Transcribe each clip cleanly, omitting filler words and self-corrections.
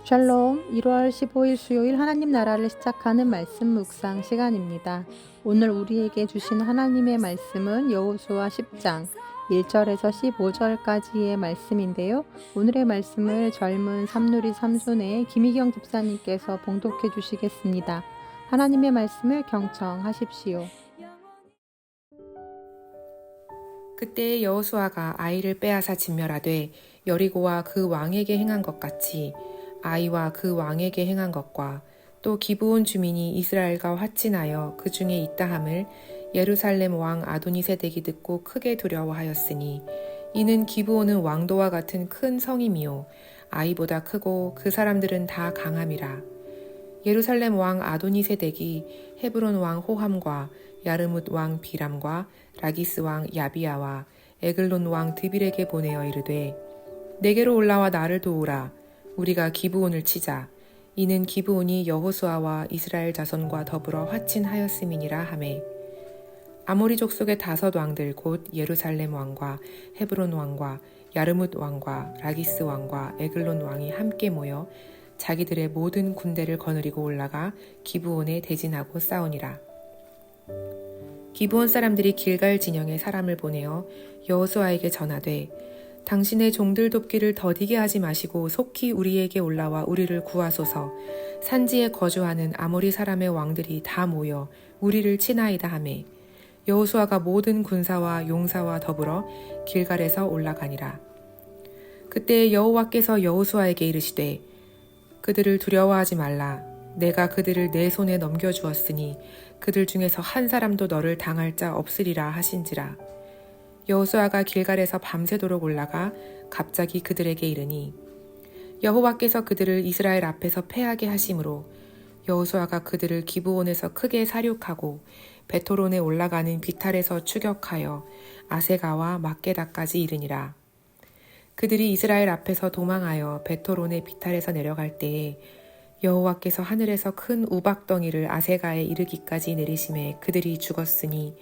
샬롬, 1월 15일 수요일 하나님 나라를 시작하는 말씀 묵상 시간입니다. 오늘 우리에게 주신 하나님의 말씀은 여호수아 10장 1절에서 15절까지의 말씀인데요. 오늘의 말씀을 젊은 삼누리 삼손의 김희경 집사님께서 봉독해 주시겠습니다. 하나님의 말씀을 경청하십시오. 그때 여호수아가 아이를 빼앗아 진멸하되 여리고와 그 왕에게 행한 것 같이 아이와 그 왕에게 행한 것과 또 기브온 주민이 이스라엘과 화친하여 그 중에 있다함을 예루살렘 왕 아도니세덱이 듣고 크게 두려워하였으니 이는 기브온은 왕도와 같은 큰 성임이요 아이보다 크고 그 사람들은 다 강함이라. 예루살렘 왕 아도니세덱이 헤브론 왕 호함과 야르뭇 왕 비람과 라기스 왕 야비야와 에글론 왕 드빌에게 보내어 이르되 내게로 올라와 나를 도우라. 우리가 기브온을 치자. 이는 기브온이 여호수아와 이스라엘 자손과 더불어 화친하였음이니라 하매 아모리 족속의 5 왕들 곧 예루살렘 왕과 헤브론 왕과 야르뭇 왕과 라기스 왕과 에글론 왕이 함께 모여 자기들의 모든 군대를 거느리고 올라가 기브온에 대진하고 싸우니라. 기브온 사람들이 길갈 진영에 사람을 보내어 여호수아에게 전하되 당신의 종들 돕기를 더디게 하지 마시고 속히 우리에게 올라와 우리를 구하소서. 산지에 거주하는 아모리 사람의 왕들이 다 모여 우리를 치나이다 하매 여호수아가 모든 군사와 용사와 더불어 길갈에서 올라가니라. 그때 여호와께서 여호수아에게 이르시되 그들을 두려워하지 말라. 내가 그들을 내 손에 넘겨주었으니 그들 중에서 한 사람도 너를 당할 자 없으리라 하신지라. 여호수아가 길갈에서 밤새도록 올라가 갑자기 그들에게 이르니 여호와께서 그들을 이스라엘 앞에서 패하게 하심으로 여호수아가 그들을 기브온에서 크게 사륙하고 베토론에 올라가는 비탈에서 추격하여 아세가와 막게다까지 이르니라. 그들이 이스라엘 앞에서 도망하여 베토론의 비탈에서 내려갈 때에 여호와께서 하늘에서 큰 우박덩이를 아세가에 이르기까지 내리심에 그들이 죽었으니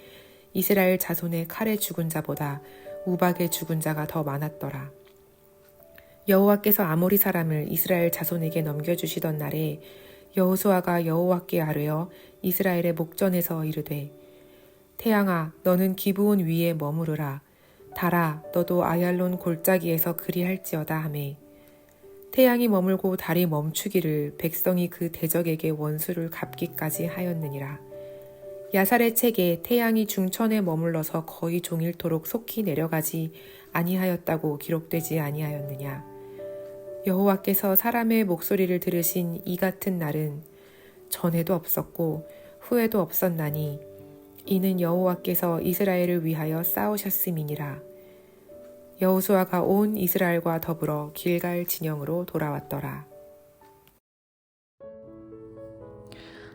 이스라엘 자손의 칼에 죽은 자보다 우박에 죽은 자가 더 많았더라. 여호와께서 아모리 사람을 이스라엘 자손에게 넘겨주시던 날에 여호수아가 여호와께 아뢰어 이스라엘의 목전에서 이르되 태양아 너는 기브온 위에 머무르라. 달아 너도 아얄론 골짜기에서 그리할지어다 하매 태양이 머물고 달이 멈추기를 백성이 그 대적에게 원수를 갚기까지 하였느니라. 야살의 책에 태양이 중천에 머물러서 거의 종일토록 속히 내려가지 아니하였다고 기록되지 아니하였느냐. 여호와께서 사람의 목소리를 들으신 이 같은 날은 전에도 없었고 후에도 없었나니 이는 여호와께서 이스라엘을 위하여 싸우셨음이니라. 여호수아가 온 이스라엘과 더불어 길갈 진영으로 돌아왔더라.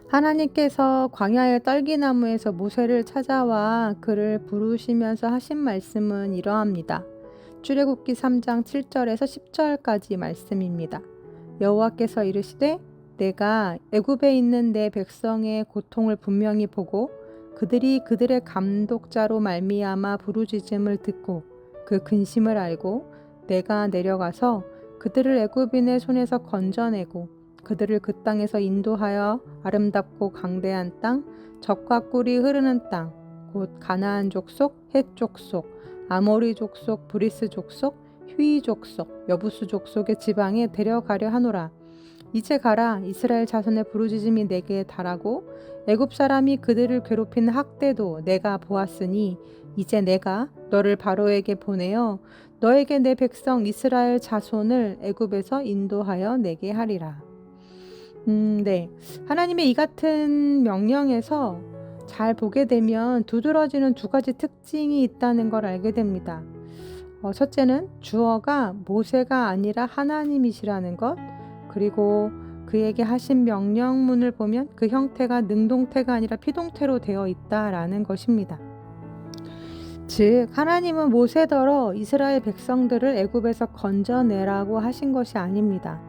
하나님께서 광야의 떨기나무에서 모세를 찾아와 그를 부르시면서 하신 말씀은 이러합니다. 출애굽기 3장 7절에서 10절까지 말씀입니다. 여호와께서 이르시되 내가 애굽에 있는 내 백성의 고통을 분명히 보고 그들이 그들의 감독자로 말미암아 부르짖음을 듣고 그 근심을 알고 내가 내려가서 그들을 애굽인의 손에서 건져내고 그들을 그 땅에서 인도하여 아름답고 강대한 땅, 젖과 꿀이 흐르는 땅, 곧 가나안 족속, 헷 족속, 아모리 족속, 브리스 족속, 휘 족속, 여부수 족속의 지방에 데려가려 하노라. 이제 가라. 이스라엘 자손의 부르짖음이 내게 달하고 애굽 사람이 그들을 괴롭히는 학대도 내가 보았으니 이제 내가 너를 바로에게 보내어 너에게 내 백성 이스라엘 자손을 애굽에서 인도하여 내게 하리라. 네. 하나님의 이 같은 명령에서 잘 보게 되면 두드러지는 2가지 특징이 있다는 걸 알게 됩니다. 첫째는 주어가 모세가 아니라 하나님이시라는 것, 그리고 그에게 하신 명령문을 보면 그 형태가 능동태가 아니라 피동태로 되어 있다라는 것입니다. 즉 하나님은 모세더러 이스라엘 백성들을 애굽에서 건져내라고 하신 것이 아닙니다.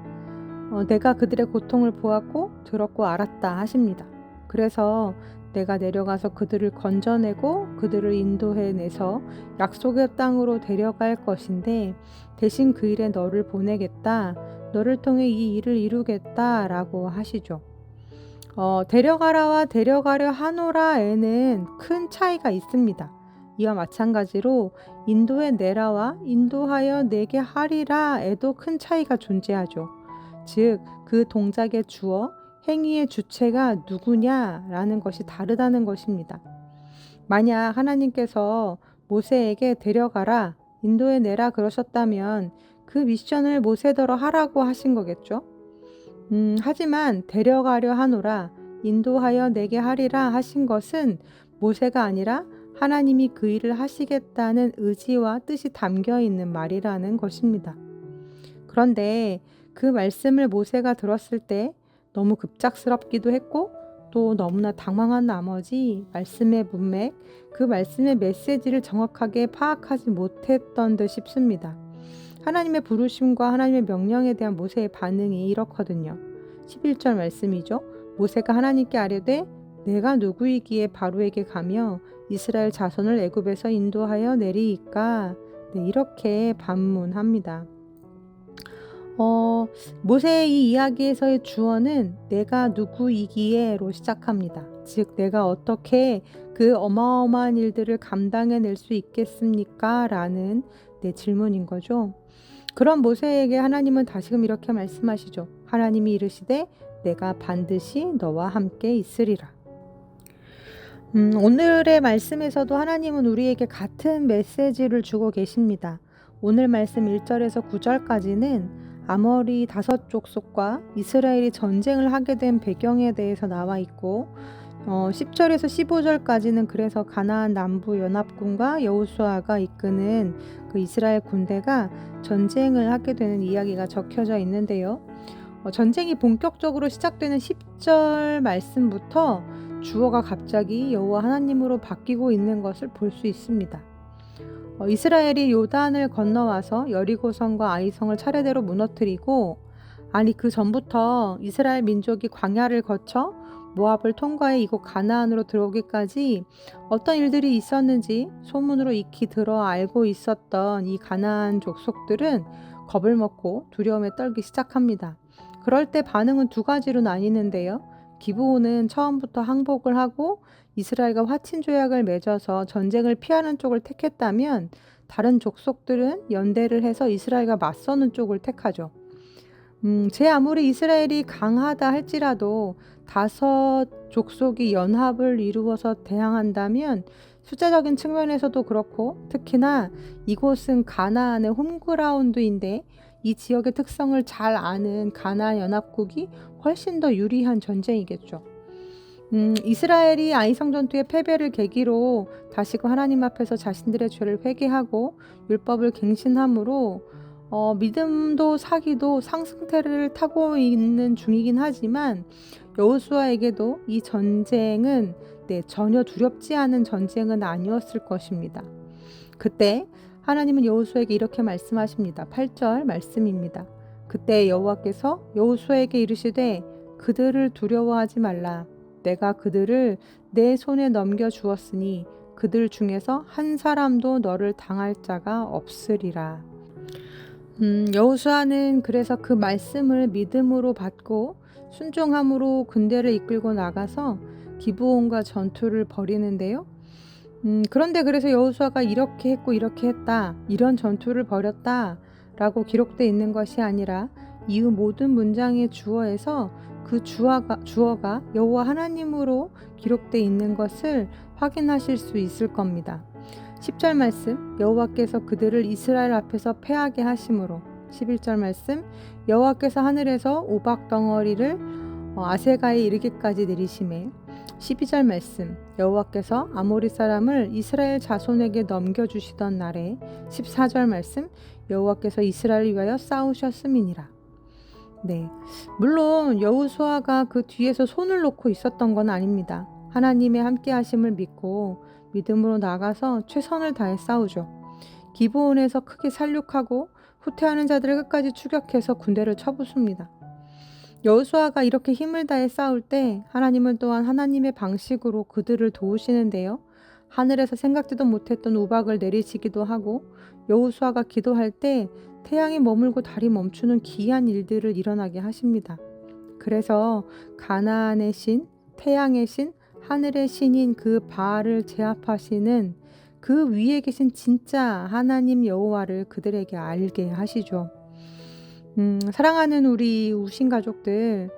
내가 그들의 고통을 보았고 들었고 알았다 하십니다. 그래서 내가 내려가서 그들을 건져내고 그들을 인도해내서 약속의 땅으로 데려갈 것인데 대신 그 일에 너를 보내겠다. 너를 통해 이 일을 이루겠다라고 하시죠. 데려가라와 데려가려 하노라에는 큰 차이가 있습니다. 이와 마찬가지로 인도에 내라와 인도하여 내게 하리라에도 큰 차이가 존재하죠. 즉, 그 동작의 주어, 행위의 주체가 누구냐라는 것이 다르다는 것입니다. 만약 하나님께서 모세에게 데려가라, 인도에 내라 그러셨다면 그 미션을 모세더러 하라고 하신 거겠죠. 하지만 데려가려 하노라, 인도하여 내게 하리라 하신 것은 모세가 아니라 하나님이 그 일을 하시겠다는 의지와 뜻이 담겨 있는 말이라는 것입니다. 그런데 그 말씀을 모세가 들었을 때 너무 급작스럽기도 했고 또 너무나 당황한 나머지 말씀의 문맥, 그 말씀의 메시지를 정확하게 파악하지 못했던 듯 싶습니다. 하나님의 부르심과 하나님의 명령에 대한 모세의 반응이 이렇거든요. 11절 말씀이죠. 모세가 하나님께 아뢰되 내가 누구이기에 바로에게 가며 이스라엘 자손을 애굽에서 인도하여 내리이까. 네, 이렇게 반문합니다. 모세의 이 이야기에서의 주어는 내가 누구이기에로 시작합니다. 즉 내가 어떻게 그 어마어마한 일들을 감당해낼 수 있겠습니까? 라는 질문인 거죠. 그런 모세에게 하나님은 다시금 이렇게 말씀하시죠. 하나님이 이르시되 내가 반드시 너와 함께 있으리라. 오늘의 말씀에서도 하나님은 우리에게 같은 메시지를 주고 계십니다. 오늘 말씀 1절에서 9절까지는 아모리 5족속과 이스라엘이 전쟁을 하게 된 배경에 대해서 나와 있고 10절에서 15절까지는 그래서 가나안 남부 연합군과 여호수아가 이끄는 그 이스라엘 군대가 전쟁을 하게 되는 이야기가 적혀져 있는데요. 전쟁이 본격적으로 시작되는 10절 말씀부터 주어가 갑자기 여호와 하나님으로 바뀌고 있는 것을 볼 수 있습니다. 이스라엘이 요단을 건너와서 여리고성과 아이성을 차례대로 무너뜨리고 그 전부터 이스라엘 민족이 광야를 거쳐 모압을 통과해 이곳 가나안으로 들어오기까지 어떤 일들이 있었는지 소문으로 익히 들어 알고 있었던 이 가나안 족속들은 겁을 먹고 두려움에 떨기 시작합니다. 그럴 때 반응은 두 가지로 나뉘는데요. 기브온은 처음부터 항복을 하고 이스라엘과 화친 조약을 맺어서 전쟁을 피하는 쪽을 택했다면 다른 족속들은 연대를 해서 이스라엘과 맞서는 쪽을 택하죠. 제 아무리 이스라엘이 강하다 할지라도 5 족속이 연합을 이루어서 대항한다면 숫자적인 측면에서도 그렇고 특히나 이곳은 가나안의 홈그라운드인데 이 지역의 특성을 잘 아는 가나안 연합국이 훨씬 더 유리한 전쟁이겠죠. 이스라엘이 아이성 전투의 패배를 계기로 다시금 하나님 앞에서 자신들의 죄를 회개하고 율법을 갱신함으로 믿음도 사기도 상승세를 타고 있는 중이긴 하지만 여호수아에게도 이 전쟁은 전혀 두렵지 않은 전쟁은 아니었을 것입니다. 그때 하나님은 여호수아에게 이렇게 말씀하십니다. 8절 말씀입니다. 그때 여호와께서 여호수아에게 이르시되 그들을 두려워하지 말라. 내가 그들을 내 손에 넘겨주었으니 그들 중에서 한 사람도 너를 당할 자가 없으리라. 여호수아는 그래서 그 말씀을 믿음으로 받고 순종함으로 군대를 이끌고 나가서 기브온과 전투를 벌이는데요. 그런데 그래서 여호수아가 이렇게 했고 이렇게 했다, 이런 전투를 벌였다 라고 기록되어 있는 것이 아니라 이후 모든 문장의 주어에서 그 주어가 여호와 하나님으로 기록되어 있는 것을 확인하실 수 있을 겁니다. 10절 말씀, 여호와께서 그들을 이스라엘 앞에서 패하게 하심으로. 11절 말씀, 여호와께서 하늘에서 우박 덩어리를 아세가에 이르기까지 내리심에. 12절 말씀, 여호와께서 아모리 사람을 이스라엘 자손에게 넘겨주시던 날에. 14절 말씀, 여호와께서 이스라엘을 위하여 싸우셨음이니라. 물론 여호수아가 그 뒤에서 손을 놓고 있었던 건 아닙니다. 하나님의 함께 하심을 믿고 믿음으로 나가서 최선을 다해 싸우죠. 기브온에서 크게 살육하고 후퇴하는 자들을 끝까지 추격해서 군대를 쳐부숩니다. 여호수아가 이렇게 힘을 다해 싸울 때 하나님은 또한 하나님의 방식으로 그들을 도우시는데요. 하늘에서 생각지도 못했던 우박을 내리시기도 하고 여호수아가 기도할 때 태양이 머물고 달이 멈추는 기이한 일들을 일어나게 하십니다. 그래서 가나안의 신, 태양의 신, 하늘의 신인 그 바알을 제압하시는 그 위에 계신 진짜 하나님 여호와를 그들에게 알게 하시죠. 사랑하는 우리 우신 가족들,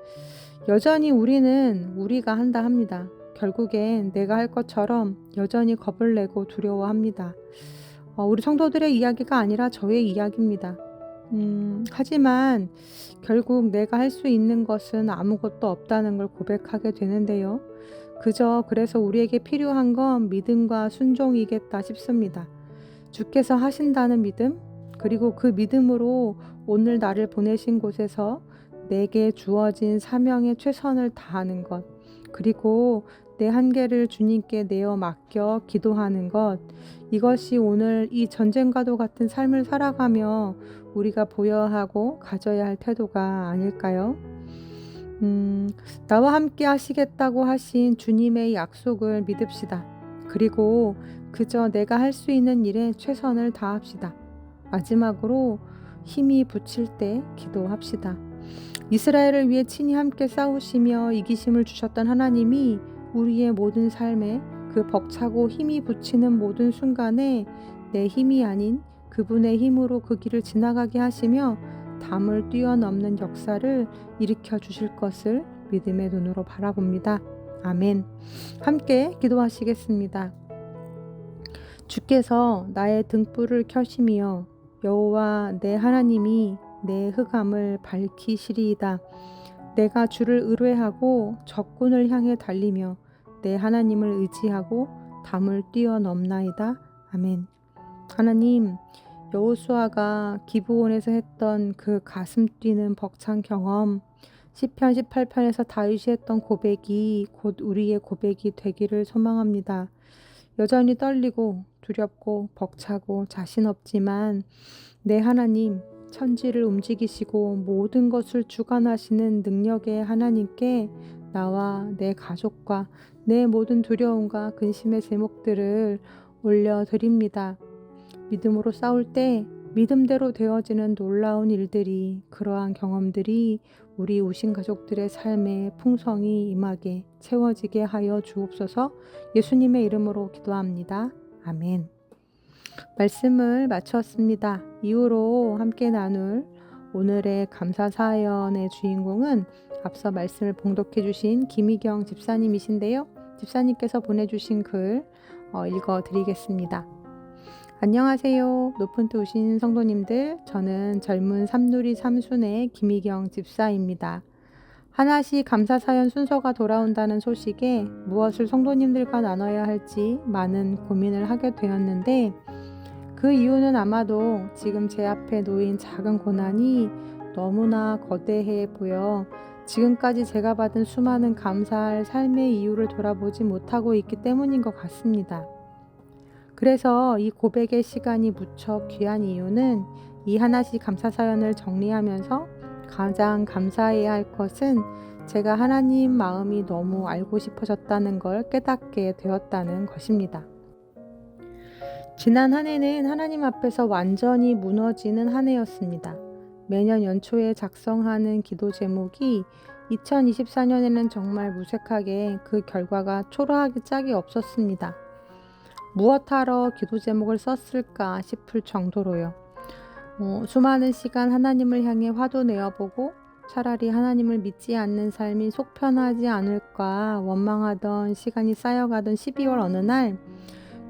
여전히 우리는 우리가 한다 합니다. 결국엔 내가 할 것처럼 여전히 겁을 내고 두려워합니다. 우리 성도들의 이야기가 아니라 저의 이야기입니다. 하지만 결국 내가 할 수 있는 것은 아무것도 없다는 걸 고백하게 되는데요. 그래서 우리에게 필요한 건 믿음과 순종이겠다 싶습니다. 주께서 하신다는 믿음, 그리고 그 믿음으로 오늘 나를 보내신 곳에서 내게 주어진 사명에 최선을 다하는 것, 그리고 내 한계를 주님께 내어 맡겨 기도하는 것, 이것이 오늘 이 전쟁과도 같은 삶을 살아가며 우리가 보여야 하고 가져야 할 태도가 아닐까요? 나와 함께 하시겠다고 하신 주님의 약속을 믿읍시다. 그리고 그저 내가 할 수 있는 일에 최선을 다합시다. 마지막으로 힘이 붙일 때 기도합시다. 이스라엘을 위해 친히 함께 싸우시며 이기심을 주셨던 하나님이 우리의 모든 삶에 그 벅차고 힘이 붙이는 모든 순간에 내 힘이 아닌 그분의 힘으로 그 길을 지나가게 하시며 담을 뛰어넘는 역사를 일으켜 주실 것을 믿음의 눈으로 바라봅니다. 아멘. 함께 기도하시겠습니다. 주께서 나의 등불을 켜시며 여호와 내 하나님이 내 흑암을 밝히시리이다. 내가 주를 의뢰하고 적군을 향해 달리며 내 하나님을 의지하고 담을 뛰어넘나이다. 아멘. 하나님, 여호수아가 기브온에서 했던 그 가슴 뛰는 벅찬 경험, 시편 18편에서 다윗이 했던 고백이 곧 우리의 고백이 되기를 소망합니다. 여전히 떨리고 두렵고 벅차고 자신 없지만 내 하나님, 천지를 움직이시고 모든 것을 주관하시는 능력의 하나님께 나와 내 가족과 내 모든 두려움과 근심의 제목들을 올려드립니다. 믿음으로 싸울 때 믿음대로 되어지는 놀라운 일들이, 그러한 경험들이 우리 우신 가족들의 삶에 풍성이 임하게 채워지게 하여 주옵소서. 예수님의 이름으로 기도합니다. 아멘. 말씀을 마쳤습니다. 이후로 함께 나눌 오늘의 감사 사연의 주인공은 앞서 말씀을 봉독해 주신 김희경 집사님이신데요. 집사님께서 보내주신 글 읽어드리겠습니다. 안녕하세요. 높은 뜻 오신 성도님들, 저는 젊은 삼누리 삼순의 김희경 집사입니다. 하나씩 감사사연 순서가 돌아온다는 소식에 무엇을 성도님들과 나눠야 할지 많은 고민을 하게 되었는데, 그 이유는 아마도 지금 제 앞에 놓인 작은 고난이 너무나 거대해 보여 지금까지 제가 받은 수많은 감사할 삶의 이유를 돌아보지 못하고 있기 때문인 것 같습니다. 그래서 이 고백의 시간이 무척 귀한 이유는 이 하나씩 감사사연을 정리하면서 가장 감사해야 할 것은 제가 하나님 마음이 너무 알고 싶어졌다는 걸 깨닫게 되었다는 것입니다. 지난 한 해는 하나님 앞에서 완전히 무너지는 한 해였습니다. 매년 연초에 작성하는 기도 제목이 2024년에는 정말 무색하게 그 결과가 초라하기 짝이 없었습니다. 무엇하러 기도 제목을 썼을까 싶을 정도로요. 수많은 시간 하나님을 향해 화도 내어보고 차라리 하나님을 믿지 않는 삶이 속 편하지 않을까 원망하던 시간이 쌓여가던 12월 어느 날,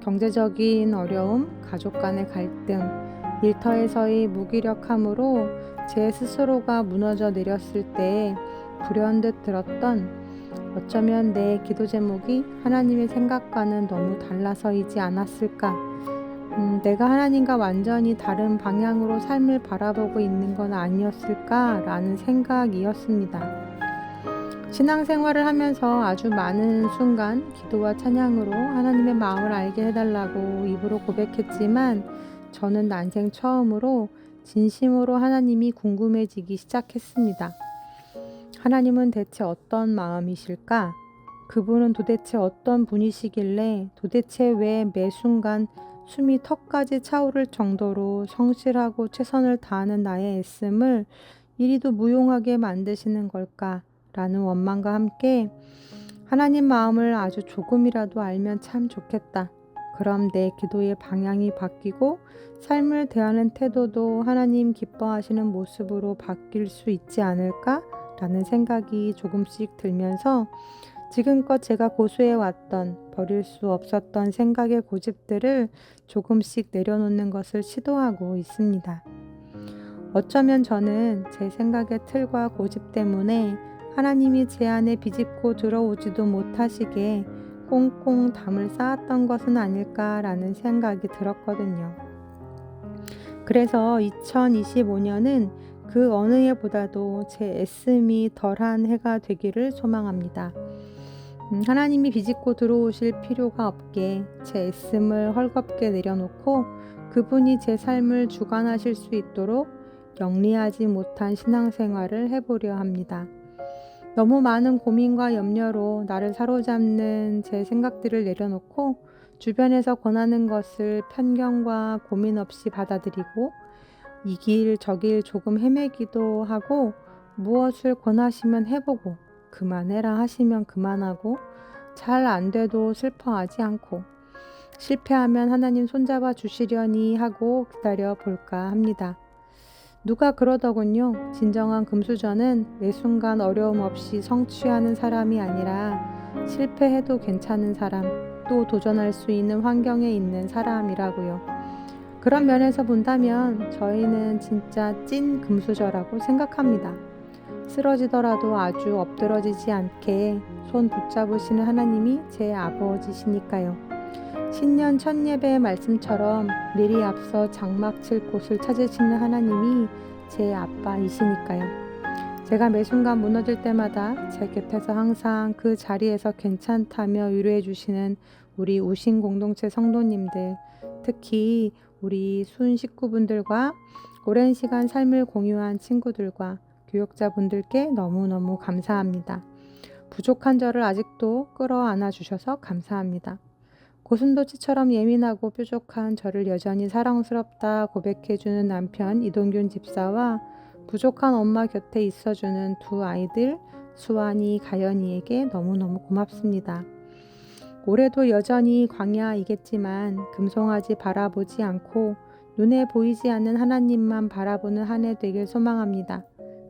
경제적인 어려움, 가족 간의 갈등, 일터에서의 무기력함으로 제 스스로가 무너져 내렸을 때 불현듯 들었던, 어쩌면 내 기도 제목이 하나님의 생각과는 너무 달라서이지 않았을까? 내가 하나님과 완전히 다른 방향으로 삶을 바라보고 있는 건 아니었을까라는 생각이었습니다. 신앙생활을 하면서 아주 많은 순간 기도와 찬양으로 하나님의 마음을 알게 해달라고 입으로 고백했지만, 저는 난생 처음으로 진심으로 하나님이 궁금해지기 시작했습니다. 하나님은 대체 어떤 마음이실까? 그분은 도대체 어떤 분이시길래 도대체 왜 매 순간 숨이 턱까지 차오를 정도로 성실하고 최선을 다하는 나의 애씀을 이리도 무용하게 만드시는 걸까라는 원망과 함께 하나님 마음을 아주 조금이라도 알면 참 좋겠다. 그럼 내 기도의 방향이 바뀌고 삶을 대하는 태도도 하나님 기뻐하시는 모습으로 바뀔 수 있지 않을까라는 생각이 조금씩 들면서 지금껏 제가 고수해왔던 버릴 수 없었던 생각의 고집들을 조금씩 내려놓는 것을 시도하고 있습니다. 어쩌면 저는 제 생각의 틀과 고집 때문에 하나님이 제 안에 비집고 들어오지도 못하시게 꽁꽁 담을 쌓았던 것은 아닐까라는 생각이 들었거든요. 그래서 2025년은 그 어느 해보다도 제 애씀이 덜한 해가 되기를 소망합니다. 하나님이 비집고 들어오실 필요가 없게 제 애씀을 헐겁게 내려놓고 그분이 제 삶을 주관하실 수 있도록 영리하지 못한 신앙생활을 해보려 합니다. 너무 많은 고민과 염려로 나를 사로잡는 제 생각들을 내려놓고 주변에서 권하는 것을 편견과 고민 없이 받아들이고 이 길 저 길 조금 헤매기도 하고 무엇을 권하시면 해보고 그만해라 하시면 그만하고 잘 안 돼도 슬퍼하지 않고 실패하면 하나님 손잡아 주시려니 하고 기다려 볼까 합니다. 누가 그러더군요. 진정한 금수저는 매 순간 어려움 없이 성취하는 사람이 아니라 실패해도 괜찮은 사람, 또 도전할 수 있는 환경에 있는 사람이라고요. 그런 면에서 본다면 저희는 진짜 찐 금수저라고 생각합니다. 쓰러지더라도 아주 엎드러지지 않게 손 붙잡으시는 하나님이 제 아버지시니까요. 신년 첫 예배의 말씀처럼 미리 앞서 장막 칠 곳을 찾으시는 하나님이 제 아빠이시니까요. 제가 매 순간 무너질 때마다 제 곁에서 항상 그 자리에서 괜찮다며 위로해 주시는 우리 우신 공동체 성도님들, 특히 우리 순 식구분들과 오랜 시간 삶을 공유한 친구들과 교역자분들께 너무너무 감사합니다. 부족한 저를 아직도 끌어안아 주셔서 감사합니다. 고슴도치처럼 예민하고 뾰족한 저를 여전히 사랑스럽다 고백해주는 남편 이동균 집사와 부족한 엄마 곁에 있어주는 두 아이들 수환이, 가연이에게 너무너무 고맙습니다. 올해도 여전히 광야이겠지만 금송아지 바라보지 않고 눈에 보이지 않는 하나님만 바라보는 한 해 되길 소망합니다.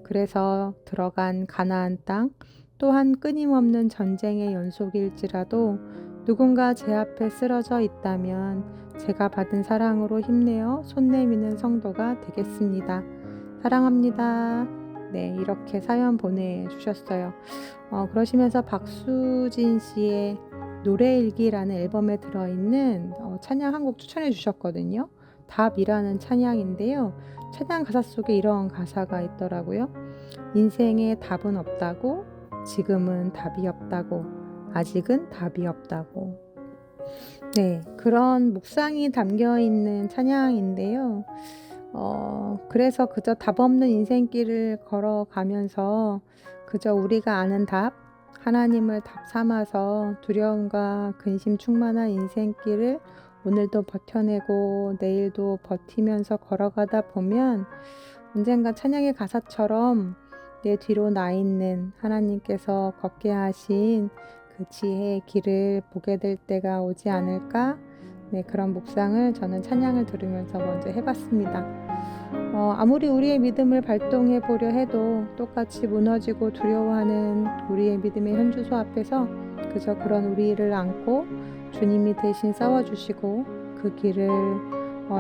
그래서 들어간 가나안 땅 또한 끊임없는 전쟁의 연속일지라도 누군가 제 앞에 쓰러져 있다면 제가 받은 사랑으로 힘내어 손 내미는 성도가 되겠습니다. 사랑합니다. 네, 이렇게 사연 보내주셨어요. 그러시면서 박수진 씨의 노래일기라는 앨범에 들어있는 찬양 한 곡 추천해 주셨거든요. 답이라는 찬양인데요. 찬양 가사 속에 이런 가사가 있더라고요. 인생에 답은 없다고, 지금은 답이 없다고, 아직은 답이 없다고. 네, 그런 묵상이 담겨있는 찬양인데요. 그래서 그저 답 없는 인생길을 걸어가면서 그저 우리가 아는 답, 하나님을 답 삼아서 두려움과 근심 충만한 인생길을 오늘도 버텨내고 내일도 버티면서 걸어가다 보면 언젠가 찬양의 가사처럼 내 뒤로 나 있는 하나님께서 걷게 하신 그 지혜의 길을 보게 될 때가 오지 않을까? 네, 그런 묵상을 저는 찬양을 들으면서 먼저 해봤습니다. 아무리 우리의 믿음을 발동해 보려 해도 똑같이 무너지고 두려워하는 우리의 믿음의 현주소 앞에서 그저 그런 우리를 안고 주님이 대신 싸워주시고 그 길을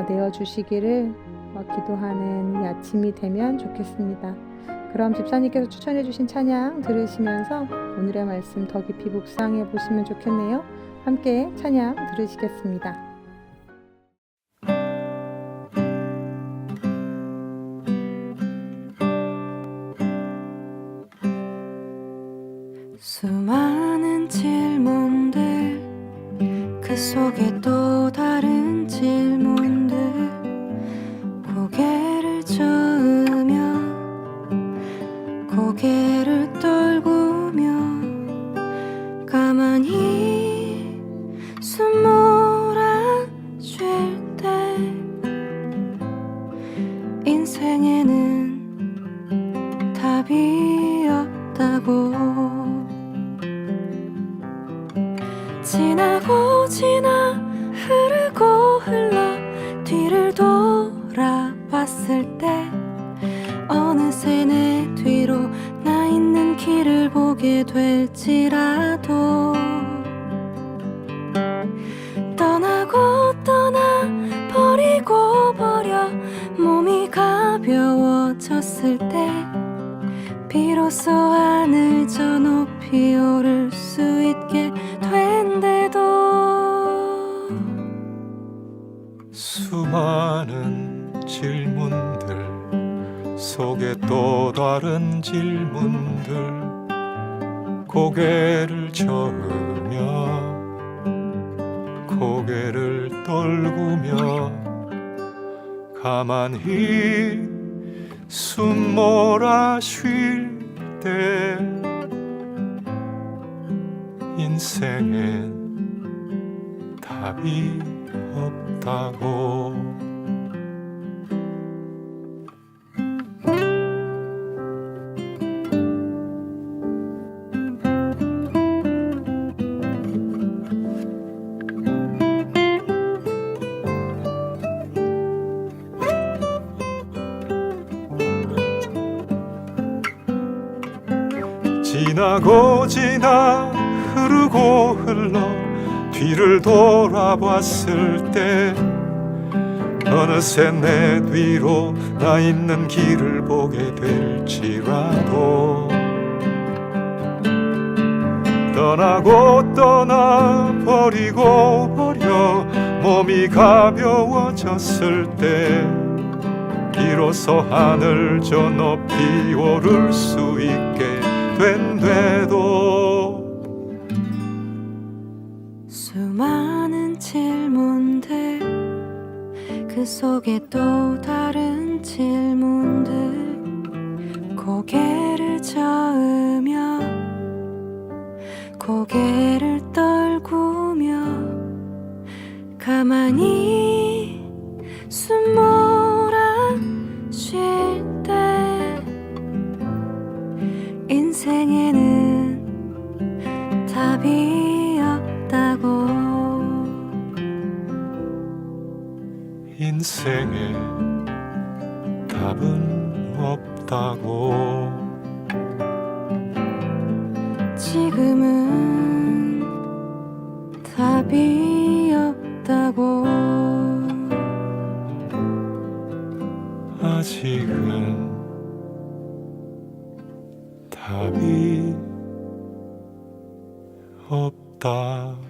내어주시기를 기도하는 이 아침이 되면 좋겠습니다. 그럼 집사님께서 추천해 주신 찬양 들으시면서 오늘의 말씀 더 깊이 묵상해 보시면 좋겠네요. 함께 찬양 들으시겠습니다. 수많은 질문들 그 속에 또 다른 질문들 고개를 저으며 고개를 떨구며 가만히 숨 몰아쉴 답이 없다고. 지나고 지나 흐르고 흘러 뒤를 돌아봤을 때 어느새 내 뒤로 나 있는 길을 보게 될지라도 떠나고 떠나 버리고 버려 몸이 가벼워졌을 때 비로소 하늘 저 높이 오를 수 있게 된대도. 수많은 질문들 속에 또 다른 질문들 고개를 저으며 고개를 떨구며 가만히 숨 몰아 쉴 때 인생엔 답이 없다고. 지나고 지나 흐르고 흘러 뒤를 돌아봤을 때 어느새 내 뒤로 나 있는 길을 보게 될지라도 떠나고 떠나 버리고 버려 몸이 가벼워졌을 때 비로소 하늘 저 높이 오를 수 있게 된대도. 수많은 질문들 그 속에 또 다른 질문들 고개를 저으며 고개를 떨구며 가만히 숨 몰아 쉴 때 인생에는 답이 없다고. 인생에 답은 없다고. 지금은 답이 없다고. 아직은 답이 없다고.